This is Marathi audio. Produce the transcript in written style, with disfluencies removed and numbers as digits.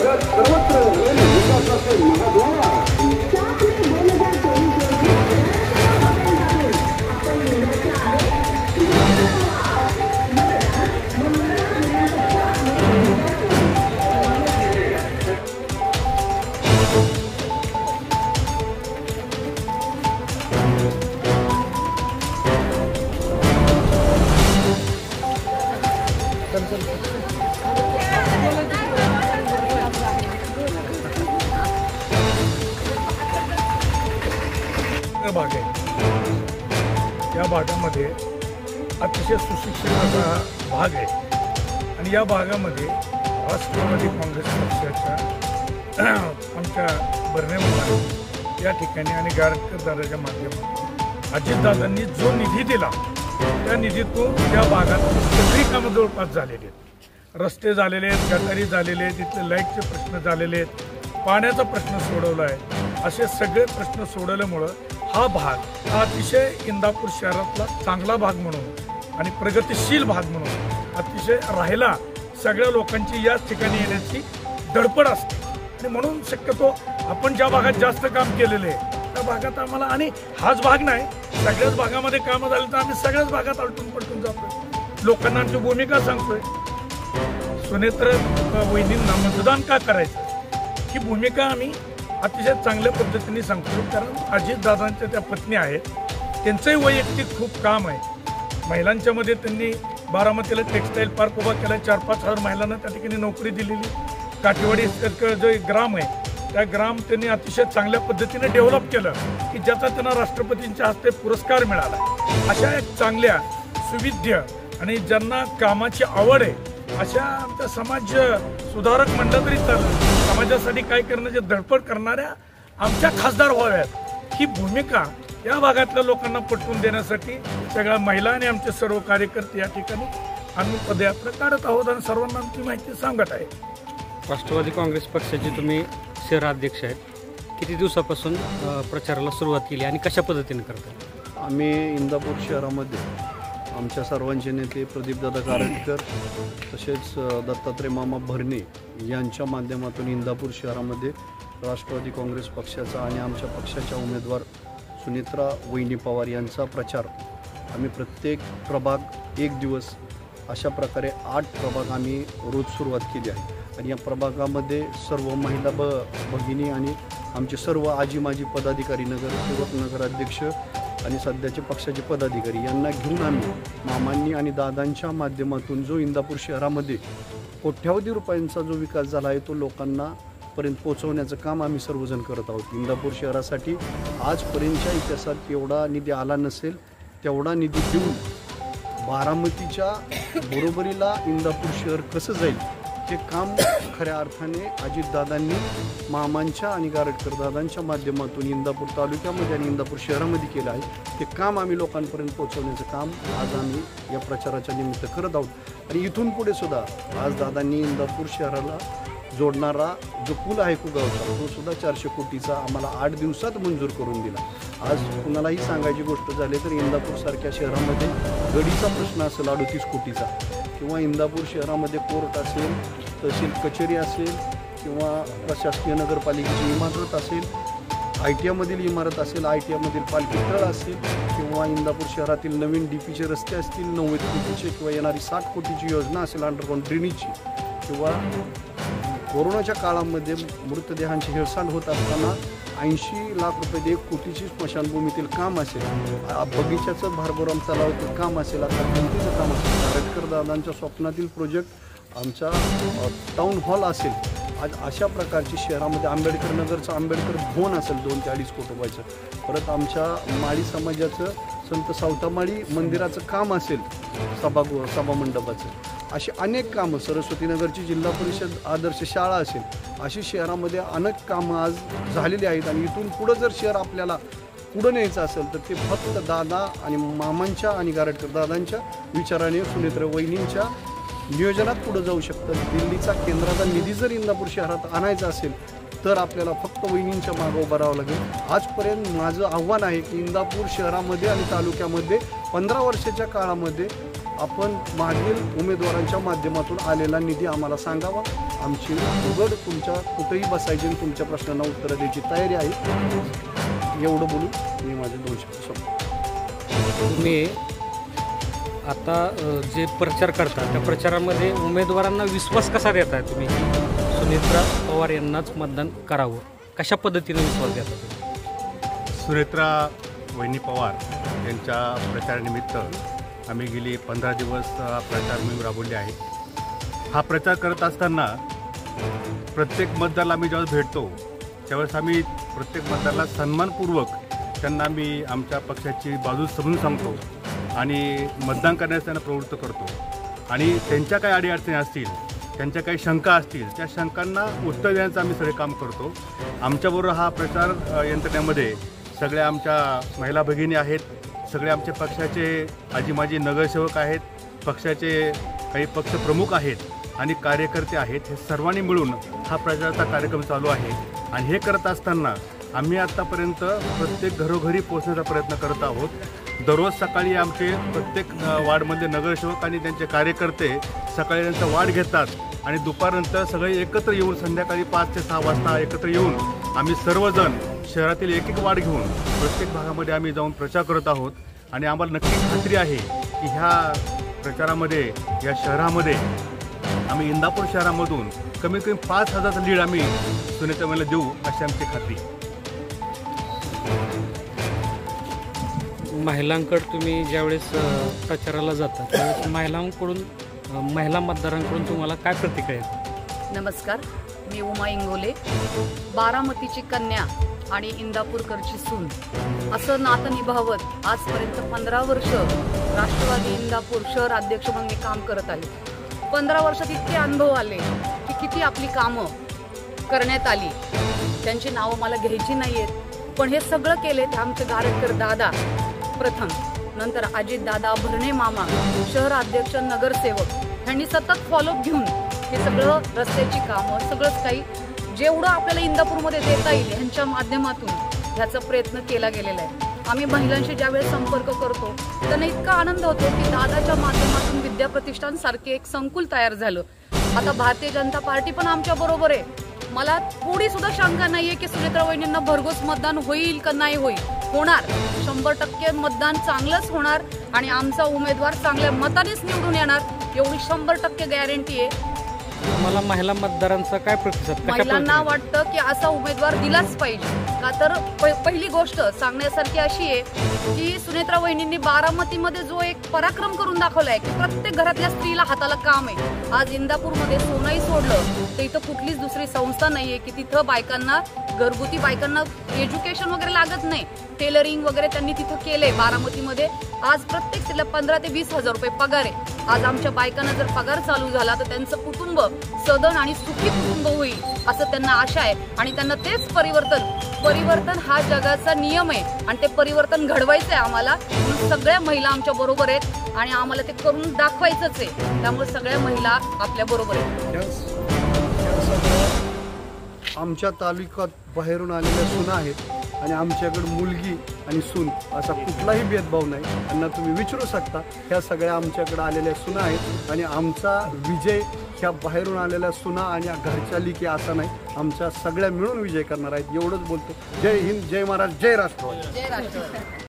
जगात सर्वत्र विकासाचे महाद्वार भाग आहे। या भागामध्ये अतिशय सुशिक्षित असा भाग आहे आणि या भागामध्ये राष्ट्रवादी काँग्रेस पक्षाच्या आमच्या बर्णे या ठिकाणी आणि गारटकर दादाच्या माध्यमातून अजितदादांनी जो निधी दिला त्या निधीतून या भागात सगळी कामं जवळपास झालेली आहेत। रस्ते झालेले आहेत, गटारी झालेले आहेत, तिथले लाईटचे प्रश्न झालेले आहेत, पाण्याचा प्रश्न सोडवला आहे। असे सगळे प्रश्न सोडवल्यामुळं हा भाग हा अतिशय इंदापूर शहरातला चांगला भाग म्हणून आणि प्रगतिशील भाग म्हणून अतिशय राहिला सगळ्या लोकांची याच ठिकाणी येण्याची धडपड असते आणि म्हणून शक्यतो आपण ज्या भागात जास्त काम केलेले आहे त्या भागात आम्हाला, आणि हाच भाग नाही सगळ्याच भागामध्ये कामं झाली तर आम्ही सगळ्याच भागात आलटून पलटून जातोय, लोकांना आमची भूमिका सांगतोय। सुनेत्र वहिनींना मतदान का करायचं ही भूमिका आम्ही अतिशय चांगल्या पद्धतीने सांगतो, कारण अजितदादांच्या त्या पत्नी आहेत, त्यांचंही वैयक्तिक खूप काम आहे। महिलांच्या मध्ये त्यांनी बारामतीला टेक्सटाईल पार्क उभा केला, 4-5 हजार महिलांना त्या ठिकाणी नोकरी दिलेली। काठेवाडी जो ग्राम आहे त्या ग्राम त्यांनी अतिशय चांगल्या पद्धतीने डेव्हलप केलं की ज्याचा त्यांना राष्ट्रपतींच्या हस्ते पुरस्कार मिळाला। अशा एक चांगल्या सुविध्य आणि ज्यांना कामाची आवड आहे अशा आमचा समाज सुधारक म्हणलं तरी चालेल, समाजासाठी काय करण्याची धडपड करणाऱ्या आमच्या खासदार व्हाव्यात ही भूमिका या भागातल्या लोकांना पटवून देण्यासाठी सगळ्या महिला आणि आमचे सर्व कार्यकर्ते या ठिकाणी आम्ही पदयात्रा काढत आहोत आणि सर्वांना आमची माहिती सांगत आहे। राष्ट्रवादी काँग्रेस पक्षाचे तुम्ही शहराध्यक्ष आहेत, किती दिवसापासून प्रचाराला सुरुवात केली आणि कशा पद्धतीने करता? आम्ही इंदापूर शहरामध्ये आमच्या सर्वांचे नेते प्रदीपदादा गारटकर तसेच दत्तात्रय मामा भरणे यांच्या माध्यमातून इंदापूर शहरामध्ये राष्ट्रवादी काँग्रेस पक्षाचा आणि आमच्या पक्षाच्या उमेदवार सुनेत्रा वहिनी पवार यांचा प्रचार आम्ही प्रत्येक प्रभाग एक दिवस अशा प्रकारे 8 प्रभाग आम्ही रोज सुरुवात केली आहे आणि या प्रभागामध्ये सर्व महिला भगिनी आणि आमचे सर्व आजी माजी पदाधिकारी, नगरसेवक, नगराध्यक्ष आणि सध्याचे पक्षाचे पदाधिकारी यांना घेऊन आम्ही मामांनी आणि दादांच्या माध्यमातून जो इंदापूर शहरामध्ये कोट्यावधी रुपयांचा जो विकास झाला आहे तो लोकांना पर्यंत पोहोचवण्याचं काम आम्ही सर्वजण करत आहोत। इंदापूर शहरासाठी आजपर्यंतच्या इतिहासात एवढा निधी आला नसेल तेवढा निधी देऊन बारामतीच्या बरोबरीला इंदापूर शहर कसं जाईल हे काम खऱ्या अर्थाने अजितदादांनी मामांच्या आणि गारटकर दादांच्या माध्यमातून इंदापूर तालुक्यामध्ये आणि इंदापूर शहरामध्ये केलं आहे। ते काम आम्ही लोकांपर्यंत पोहोचवण्याचं काम आज आम्ही या प्रचाराच्या निमित्त करत आहोत आणि इथून पुढे सुद्धा आज दादांनी इंदापूर शहराला जोडणारा जो पूल आहे कुगावचा तो सुद्धा 400 कोटीचा आम्हाला 8 दिवसात मंजूर करून दिला। आज कुणालाही सांगायची गोष्ट झाली तर इंदापूरसारख्या शहरामध्ये गडीचा प्रश्न असेल 38 कोटीचा, किंवा इंदापूर शहरामध्ये कोर्ट असेल, तहसील कचेरी असेल, किंवा प्रशासकीय नगरपालिकेची इमारत असेल, ITIमधील इमारत असेल, ITIमधील पालखी तळ असेल, किंवा इंदापूर शहरातील नवीन DPचे रस्ते असतील 90 कोटीचे, किंवा येणारी 60 कोटीची योजना असेल अंडरग्राऊंड ड्रेनेजची, किंवा कोरोनाच्या काळामध्ये मृतदेहांची हेळसांड होत असताना 80 लाख रुपये 1 कोटीची स्मशानभूमीतील काम असेल, बगीच्याचं भारबोराम तलावातील काम असेल, आता भिंतीचं काम असेल, गारटकर दादांच्या स्वप्नातील प्रोजेक्ट आमचा टाऊन हॉल असेल, आज अशा प्रकारची शहरामध्ये आंबेडकर नगरचं आंबेडकर भवन असेल 2 ते 2.5 कोटी रुपयाचं, परत आमच्या माळी समाजाचं संत सावतामाळी मंदिराचं काम असेल, सभामंडपाचं, अशी अनेक कामं, सरस्वतीनगरची जिल्हा परिषद आदर्श शाळा असेल, अशी शहरामध्ये अनेक कामं आज झालेली आहेत आणि इथून पुढं जर शहर आपल्याला पुढं न्यायचं असेल तर ते फक्त दादा आणि मामांच्या आणि गारटकर दादांच्या विचाराने सुनेत्र वहिनींच्या नियोजनात पुढे जाऊ शकतं। दिल्लीचा केंद्राचा निधी जर इंदापूर शहरात आणायचा असेल तर आपल्याला फक्त वहिनींच्या मागं उभं राहावं लागेल। आजपर्यंत माझं आव्हान आहे की इंदापूर शहरामध्ये आणि तालुक्यामध्ये 15 वर्षाच्या काळामध्ये आपण मागील उमेदवारांच्या माध्यमातून आलेला निधी आम्हाला सांगावा. आमची उघड तुमच्या कुठेही बसायची आणि तुमच्या प्रश्नांना उत्तरं द्यायची तयारी आहे. एवढं बोलून मी माझे 2 शब्द संपतो. तुम्ही आता जे प्रचार करता त्या प्रचारामध्ये उमेदवारांना विश्वास कसा देताय तुम्ही? सुनेत्रा पवार यांनाच मतदान करावं, कशा पद्धतीने विश्वास देता तुम्ही? सुनेत्रा वहिनी पवार यांच्या प्रचारानिमित्त आम्ही गेली 15 दिवस प्रचार मोहीम राबवली आहे. हा प्रचार करत असताना प्रत्येक मतदाराला आम्ही ज्यावेळेस भेटतो त्यावेळेस आम्ही प्रत्येक मतदाराला सन्मानपूर्वक त्यांना आम्ही आमच्या पक्षाची बाजू समजून सांगतो आणि मतदान करण्यास त्यांना प्रवृत्त करतो. आणि त्यांच्या काही अडीअडचणी असतील, त्यांच्या काही शंका असतील, त्या शंकांना उत्तर देण्याचं आम्ही सगळे काम करतो. आमच्याबरोबर हा प्रचार यंत्रणेमध्ये सगळ्या आमच्या महिला भगिनी आहेत, सगळे आमच्या पक्षाचे आजी माजी नगरसेवक आहेत, पक्षाचे काही पक्षप्रमुख आहेत आणि कार्यकर्ते आहेत. हे सर्वांनी मिळून हा प्रचाराचा कार्यक्रम चालू आहे. आणि हे करत असताना आम्ही आत्तापर्यंत प्रत्येक घरोघरी पोहोचण्याचा प्रयत्न करत आहोत. दररोज सकाळी आमचे प्रत्येक वार्डमधले नगरसेवक आणि त्यांचे कार्यकर्ते सकाळी त्यांचा वाढ घेतात आणि दुपारनंतर सगळे एकत्र येऊन संध्याकाळी 5 ते 6 वाजता एकत्र येऊन आम्ही सर्वजण शहरातील एक वार्ड घेऊन प्रत्येक भागामध्ये आम्ही जाऊन प्रचार करत आहोत. आणि आम्हाला नक्की खात्री आहे की ह्या प्रचारामध्ये या शहरामध्ये आम्ही इंदापूर शहरामधून कमीत कमी 5,000चं लीड आम्ही सुनेत्राला देऊ अशी आमची खात्री. महिलांकडे तुम्ही ज्यावेळेस प्रचाराला जाता त्यावेळेस महिला मतदारांकडून तुम्हाला काय प्रतिक्रिया येते? नमस्कार, मी उमा इंगोले. बारामतीची कन्या आणि इंदापूरकरची सून असं नातं निभावत आजपर्यंत 15 वर्ष राष्ट्रवादी इंदापूर शहर अध्यक्ष म्हणून मी काम करत आहे. 15 वर्षात इतके अनुभव आले की किती आपली कामं करण्यात आली. त्यांची नावं मला घ्यायची नाही आहेत, पण हे सगळं केले ते आमचे गारटकर दादा प्रथम, नंतर अजित दादा, भरणे मामा, शहर अध्यक्ष, नगरसेवक यांनी सतत फॉलोअप घेऊन हे सगळं रस्त्याची कामं सगळंच काही जेवढं आपल्याला इंदापूरमध्ये देता येईल ह्यांच्या माध्यमातून ह्याचा प्रयत्न केला गेलेला आहे. आम्ही महिलांशी ज्यावेळेस संपर्क करतो त्यांना इतका आनंद होतो की दादाच्या माध्यमातून विद्याप्रतिष्ठान सारखे एक संकुल तयार झालं. आता भारतीय जनता पार्टी पण आमच्या बरोबर आहे. मला थोडी सुद्धा शंका नाहीये की सुनेत्रा वहिनींना भरघोस मतदान होईल का नाही होईल. होणार, 100% मतदान चांगलंच होणार आणि आमचा उमेदवार चांगल्या मतानेच निवडून येणार एवढी 100% गॅरंटी आहे. मला महिला मतदारांचा काय प्रतिसाद? महिलांना वाटतं की असा उमेदवार दिलाच पाहिजे. का तर पहिली गोष्ट सांगण्यासारखी अशी आहे की सुनेत्रा वहिनींनी बारामतीमध्ये जो एक पराक्रम करून दाखवलाय की प्रत्येक घरातल्या स्त्रीला हाताला काम आहे. आज इंदापूरमध्ये सोनंही सोडलं तर इथं कुठलीच दुसरी संस्था नाहीये की तिथं बायकांना, घरगुती बायकांना एज्युकेशन वगैरे लागत नाही. टेलरिंग वगैरे त्यांनी तिथं केलंय बारामतीमध्ये. आज प्रत्येक स्त्रीला 15 ते 20 हजार रुपये पगार आहे. आज आमच्या बायकांना जर पगार चालू झाला तर त्यांचं कुटुंब सदन आणि सुखी कुटुंब होईल असं त्यांना आशा आहे. आणि त्यांना तेच परिवर्तन हा जगाचा नियम आहे आणि ते परिवर्तन घडवायचं आहे आम्हाला. म्हणून सगळ्या महिला आमच्या बरोबर आहेत आणि आम्हाला ते करून दाखवायचंच आहे. त्यामुळे सगळ्या महिला आपल्या बरोबर आहेत. आमच्या तालुक्यात बाहेरून आलेल्या सुना आहेत आणि आमच्याकडे मुलगी आणि सून असा कुठलाही भेदभाव नाही. त्यांना तुम्ही विचारू शकता. ह्या सगळ्या आमच्याकडे आलेल्या सुना आहेत आणि आमचा विजय ह्या बाहेरून आलेल्या सुना आणि घरच्या लिखी असा नाही, आमच्या सगळ्या मिळून विजय करणार आहेत. एवढंच बोलतो. जय हिंद, जय महाराज, जय राष्ट्रवादी.